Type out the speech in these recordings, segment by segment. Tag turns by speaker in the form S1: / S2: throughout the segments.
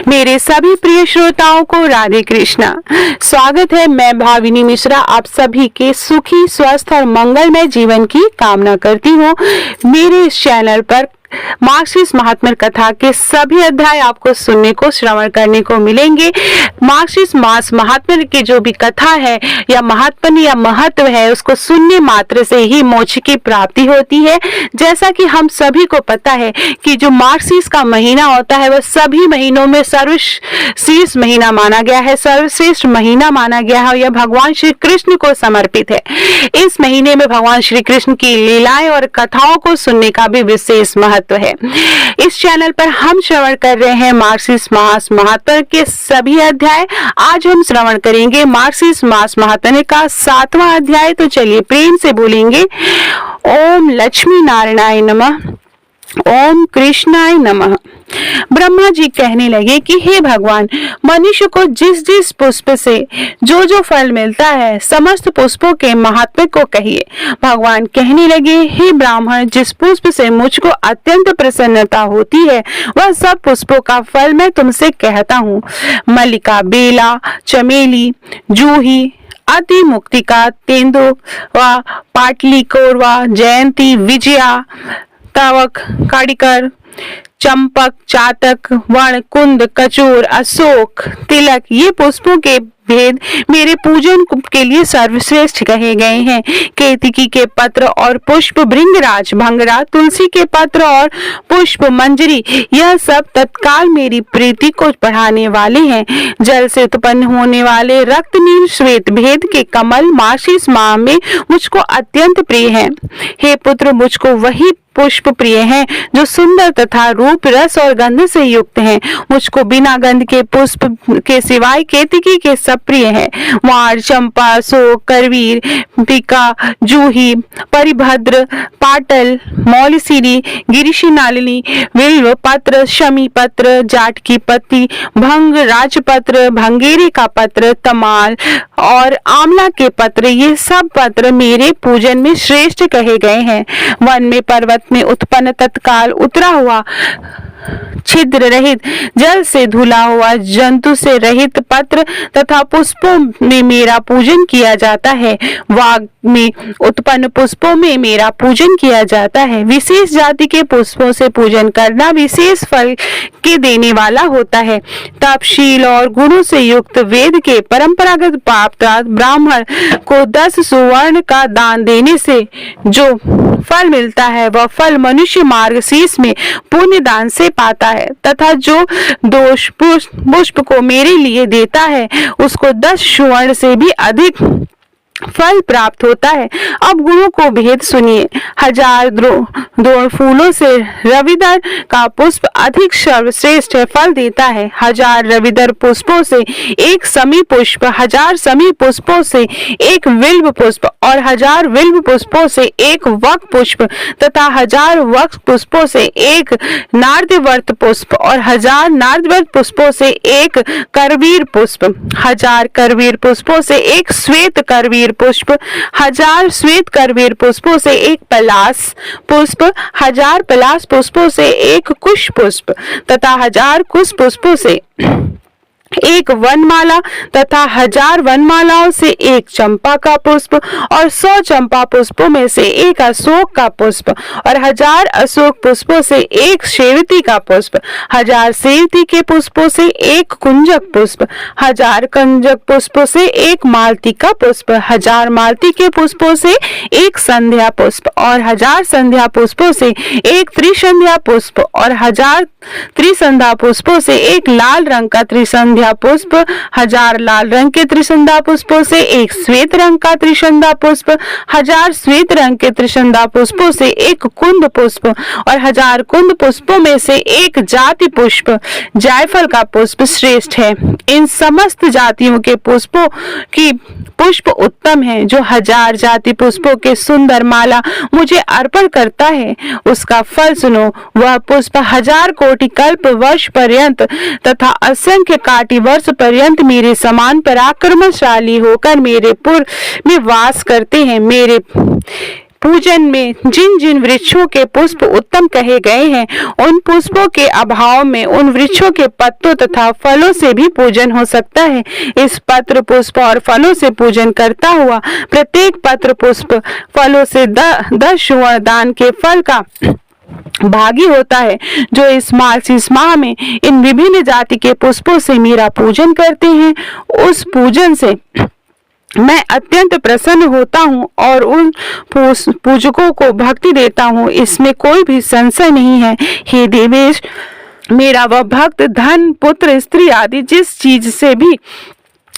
S1: मेरे सभी प्रिय श्रोताओं को राधे कृष्णा। स्वागत है। मैं भाविनी मिश्रा आप सभी के सुखी, स्वस्थ और मंगलमय जीवन की कामना करती हूँ। मेरे इस चैनल पर मार्क्सिस्ट महात्म्य कथा के सभी अध्याय आपको सुनने को, श्रवण करने को मिलेंगे। मार्क्सिस्ट मास महात्म्य की जो भी कथा है या महात्म्य या महत्व है, उसको सुनने मात्र से ही मोक्ष की प्राप्ति होती है। जैसा कि हम सभी को पता है कि जो मार्क्सिस्ट का महीना होता है वह सभी महीनों में सर्वश्रेष्ठ महीना माना गया है, सर्वश्रेष्ठ महीना माना गया है। यह भगवान श्री कृष्ण को समर्पित है। इस महीने में भगवान श्री कृष्ण की लीलाएं और कथाओं को सुनने का भी विशेष महत्व है। इस चैनल पर हम श्रवण कर रहे हैं मार्क्सिस्ट मास महात्म्य के सभी अध्याय। आज हम श्रवण करेंगे मार्क्सिस्ट मास महात्म्य का 7वां अध्याय। तो चलिए प्रेम से बोलेंगे ओम लक्ष्मी नारायणाय नमः, ओम कृष्णाय नमः। ब्रह्मा जी कहने लगे कि हे भगवान, मनुष्य को जिस जिस पुष्प से जो जो फल मिलता है, समस्त पुष्पों के महात्म्य को कहिए। भगवान कहने लगे, हे ब्राह्मण, जिस पुष्प से मुझको अत्यंत प्रसन्नता होती है वह सब पुष्पों का फल मैं तुमसे कहता हूँ। मल्लिका, बेला, चमेली, जूही, अति मुक्तिका, तेंदुआ, पाटली, कोरवा, जयंती, विजया, तवक, काड़िकर, चंपक, चातक, वण, कुंद, कचूर, अशोक, तिलक, ये पुष्पों के भेद मेरे पूजन के लिए सर्वश्रेष्ठ कहे गए हैं। केतकी के पत्र और पुष्प, भृंगराज, भंगरा, तुलसी के पत्र और पुष्प, मंजरी, यह सब तत्काल मेरी प्रीति को बढ़ाने वाले हैं। जल से उत्पन्न होने वाले रक्त, नील, श्वेत भेद के कमल मार्क्सिस्ट माह में मुझको अत्यंत प्रिय हैं। हे पुत्र, मुझको वही पुष्प प्रिय हैं जो सुंदर तथा रूप, रस और गंध से युक्त हैं। मुझको बिना गंध के पुष्प के सिवाय केतकी के सब प्रिय है। वार, चंपा, अशोक, करवीर, पिका, जूही, परिभद्र, पाटल, मौलसीरी, गिरिशीनालिनी, विल्व पत्र, शमी पत्र, जाट की पत्ती, भंग, राजपत्र, भंगेरे का पत्र, तमाल और आंवला के पत्र, ये सब पत्र मेरे पूजन में श्रेष्ठ कहे गए हैं। वन में, पर्वत में उत्पन्न, तत्काल उतरा हुआ, छिद्र रहित, जल से धुला हुआ, जंतु से रहित पत्र तथा पुष्पों में मेरा पूजन किया जाता है। वाग में उत्पन्न पुष्पों में मेरा पूजन किया जाता है। विशेष जाति के पुष्पों से पूजन करना विशेष फल के देने वाला होता है। तपशील और गुणों से युक्त वेद के परंपरागत प्राप्त ब्राह्मण को 10 सुवर्ण का दान देने से जो फल मिलता है वह फल मनुष्य मार्गशीर्ष में पुण्य दान से पाता है, तथा जो दोष पुष्प को मेरे लिए देता है उसको 10 सुवर्ण से भी अधिक फल प्राप्त होता है। अब गुणों को भेद सुनिए। 1000 द्रोण फूलों से रविदर का पुष्प अधिक सर्वश्रेष्ठ फल देता है। 1000 रविदर पुष्पों से एक समी पुष्प, 1000 समी पुष्पों से एक विल्व पुष्प और 1000 विल्व पुष्पों से एक वक पुष्प तथा 1000 वक पुष्पों से एक नार्दवर्त पुष्प और 1000 नार्दवर्त पुष्पों से एक करवीर पुष्प, 1000 करवीर पुष्पों से एक श्वेत करवीर पुष्प, 1000 श्वेत करवीर पुष्पों से एक पलास पुष्प, 1000 पलास पुष्पों से एक कुश पुष्प तथा 1000 कुश पुष्पों से एक वनमाला तथा 1000 वनमालाओं से एक चंपा का पुष्प और 100 चंपा पुष्पों में से एक अशोक का पुष्प और 1000 अशोक पुष्पों से एक सेवती का पुष्प, 1000 सेवती के पुष्पों से एक कुंजक पुष्प, 1000 कुंजक पुष्पों से एक मालती का पुष्प, 1000 मालती के पुष्पों से एक संध्या पुष्प और 1000 संध्या पुष्पों से एक त्रिसंध्या पुष्प और 1000 त्रिसंध्या पुष्पों से एक लाल रंग का त्रिसंध्या पुष्प, 1000 लाल रंग के त्रिसंध्या पुष्पों से एक श्वेत रंग का त्रिसंध्या पुष्प, 1000 श्वेत रंग के त्रिसंध्या पुष्पों से एक कुंद पुष्प और 1000 कुंद पुष्पों में से एक जाति पुष्प, जायफल का पुष्प श्रेष्ठ है। इन समस्त जातियों के पुष्पों की पुष्प उत्तम है। जो 1000 जाति पुष्पों के सुंदर माला मुझे अर्पण करता है उसका फल सुनो। वह पुष्प 1000 कोटि कल्प वर्ष पर्यंत तथा असंख्य काटि वर्ष पर्यंत मेरे समान पराक्रमशाली होकर मेरे पुर में वास करते हैं। मेरे पूजन में जिन जिन वृक्षों के पुष्प उत्तम कहे गए हैं, उन पुष्पों के अभाव में उन वृक्षों के पत्तों तथा फलों से भी पूजन हो सकता है। इस पत्र पुष्प और फलों से पूजन करता हुआ प्रत्येक पत्र पुष्प फलों से 10 स्वर्ण दान के फल का भागी होता है। जो इस मार्गशीर्ष माह में इन विभिन्न जाति के पुष्पों से मेरा पूजन करते हैं, उस पूजन से मैं अत्यंत प्रसन्न होता हूँ और उन पूजकों को भक्ति देता हूँ, इसमें कोई भी संशय नहीं है। हे देवेश, मेरा वह भक्त धन, पुत्र, स्त्री आदि जिस चीज से भी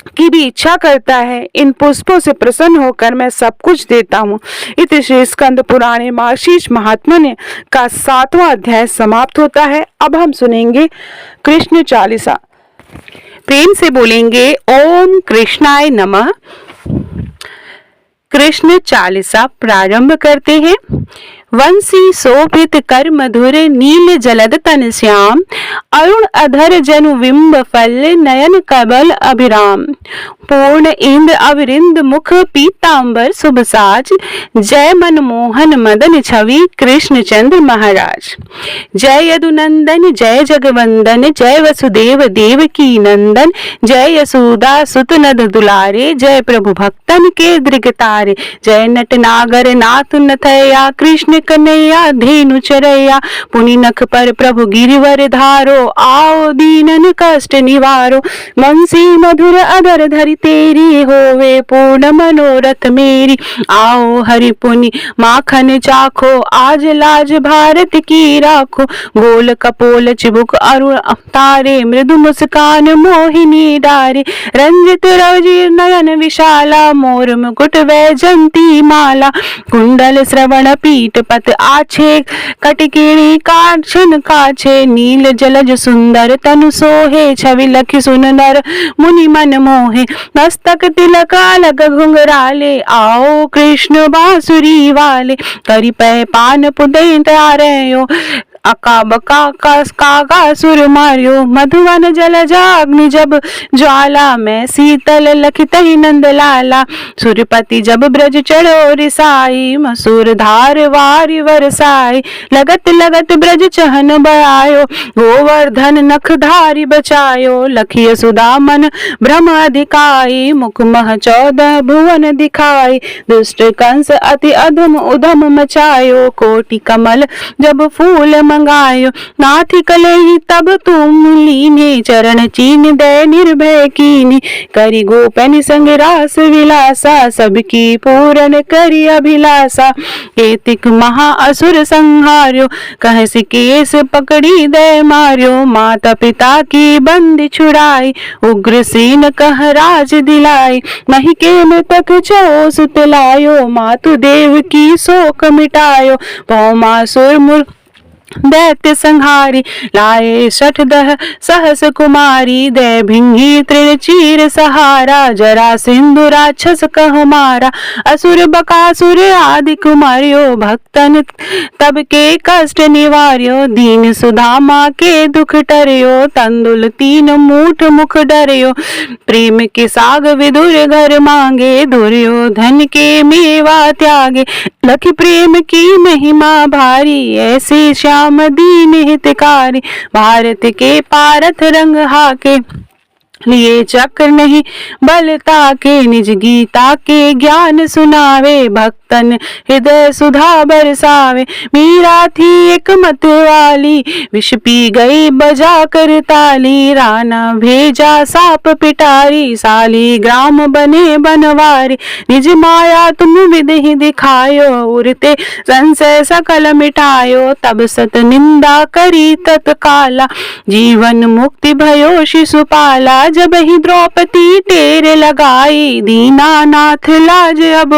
S1: की भी इच्छा करता है, इन पुष्पों से प्रसन्न होकर मैं सब कुछ देता हूँ। इति श्री स्कंद पुराणे मार्गशीर्ष महात्म्य का 7वां अध्याय समाप्त होता है। अब हम सुनेंगे कृष्ण चालीसा। प्रेम से बोलेंगे ओम कृष्णाय नमः। कृष्ण चालीसा प्रारंभ करते हैं। वंशी शोभित कर मधुर नील जलद तन श्याम, अरुण अधर जनु बिंब फल नयन कबल अभिराम। पूर्ण इंद्र अविरिंद मुख पीतांबर शुभ साज, जय मनमोहन मदन छवि कृष्ण चंद्र महाराज। जय यदुनंदन जय जगवंदन, जय वसुदेव देवकी नंदन, जय यशोदा सुत नद दुलारे, जय प्रभु भक्तन के दृगतारे। जय नट नागर नाथ नथया, कृष्ण कन्हैया धेनु चरैया। पुनि नख पर प्रभु गिरिवर धारो, आओ दीनन कष्ट निवारो। बंसी मधुर अधर धरि तेरी, होवे पूर्ण मनोरथ मेरी। आओ हरि पुनि माखन चाखो, आज लाज भारत की राखो। गोल कपोल चिबुक अरुण तारे, मृदु मुस्कान मोहिनी डारे। रंजित रवजी नयन विशाला, मोर मुकुट वैजंती माला। कुंडल श्रवण पीठ पत आछे, कटकिणी कांचन काछे। नील जलज सुंदर तनु सोहे, छवि लखि सुन नर मुनि मन मोहे। मस्तक तिलक अलग घुंघराले, आओ कृष्ण बांसुरी वाले। करि पै पान पुदै तारयो, अका बका कागा सुर मार्यो। मधुवन जल जाग्नि जब ज्वाला, में शीतल लखित नंद लाला। सुरपति जब ब्रज चढ़ो रिसाई, मसूर धार वारि वरसाई। लगत लगत ब्रज चहन बयायो, गोवर्धन नख धारी बचायो। लखिय सुदामन भ्रम अधिकाई, मुख मह 14 भुवन दिखाई। दुष्ट कंस अति अधम उधम मचायो, कोटि कमल जब फूल मंगायो। नाथि कलेहि तब तुम लीने, चरण चीन दे निर्भय कीनी। करि गोपन संग रास विलासा, सबकी पूरन करि अभिलाषा। एतिक महा असुर संहार्यो, कहसि केस पकड़ी दे मार्यो। माता पिता की बंदी छुड़ाई, उग्रसेन कह राज दिलाई। मही के मृतक चो सुत लायो, मातु देव की शोक मिटायो। भौमासुर मूर दैत्य संहारी, लाए 60 सहस कुमारी। दे भिंगी तृण चीर सहारा, जरा सिंधु राक्षस कह मारा। असुर बकासुर आदि कुमारियो, भक्तन तब के कष्ट निवार्यो। दीन सुदामा के दुख टर्यो, तंदुल 3 मूठ मुख डर्यो। प्रेम के साग विदुर घर मांगे, दुर्योधन के मेवा त्यागे। लखि प्रेम की महिमा भारी, ऐसे श्याम दीन हितकारी। भारत के पारथ रंग हाके, लिए चक्र नहीं बलता के। निज गीता के ज्ञान सुनावे, भक्तन हृदय सुधा बरसावे। मीरा थी एक मत वाली, विष पी गई बजा कर ताली। राना भेजा साप पिटारी, साली ग्राम बने बनवारी। निज माया तुम विधि दिखायो, उरते संशय सकल मिटायो। तब सत निंदा करी तत्काला, जीवन मुक्ति भयो शिशुपाला। जब ही द्रौपदी टेर लगाई, दीनानाथ लाज अब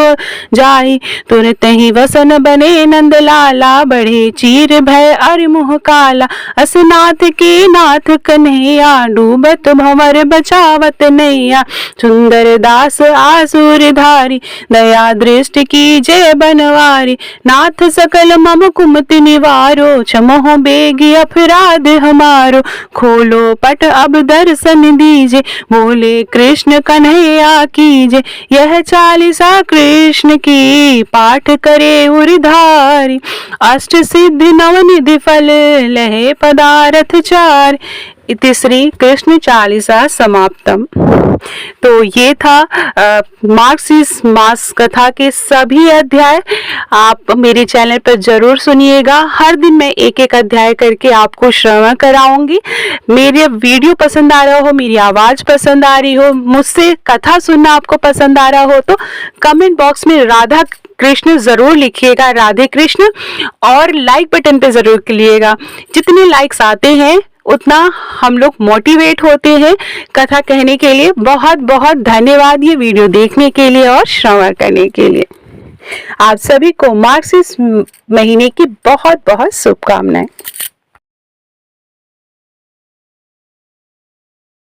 S1: जाई। तुरत ही वसन बने नंद लाला, बढ़े चीर भय अरिमुह काला। असनाथ के नाथ कन्हैया, डूबत भंवर बचावत नैया। सुंदर दास आसुर धारी, दया दृष्टि की जय बनवारी। नाथ सकल मम कुमति निवारो, क्षमहो बेगी अपराध हमारो। खोलो पट अब दर्शन दी कीजिए, बोले कृष्ण कन्हैया कीजिए। यह चालीसा कृष्ण की पाठ करे उरधारी, अष्ट सिद्धि नवनिधि फल लहे पदारथ चार। इति श्री कृष्ण चालीसा समाप्तम। तो ये था मार्गशीर्ष मास कथा के सभी अध्याय। आप मेरे चैनल पर जरूर सुनिएगा। हर दिन मैं एक एक अध्याय करके आपको श्रवण कराऊंगी। मेरे वीडियो पसंद आ रहा हो, मेरी आवाज पसंद आ रही हो, मुझसे कथा सुनना आपको पसंद आ रहा हो तो कमेंट बॉक्स में राधा कृष्ण जरूर लिखिएगा, राधे कृष्ण, और लाइक बटन पे जरूर क्लिकिएगा। जितने लाइक्स आते हैं उतना हम लोग मोटिवेट होते हैं कथा कहने के लिए। बहुत बहुत धन्यवाद ये वीडियो देखने के लिए और श्रवण करने के लिए। आप सभी को मार्गशीर्ष महीने की बहुत बहुत शुभकामनाएं।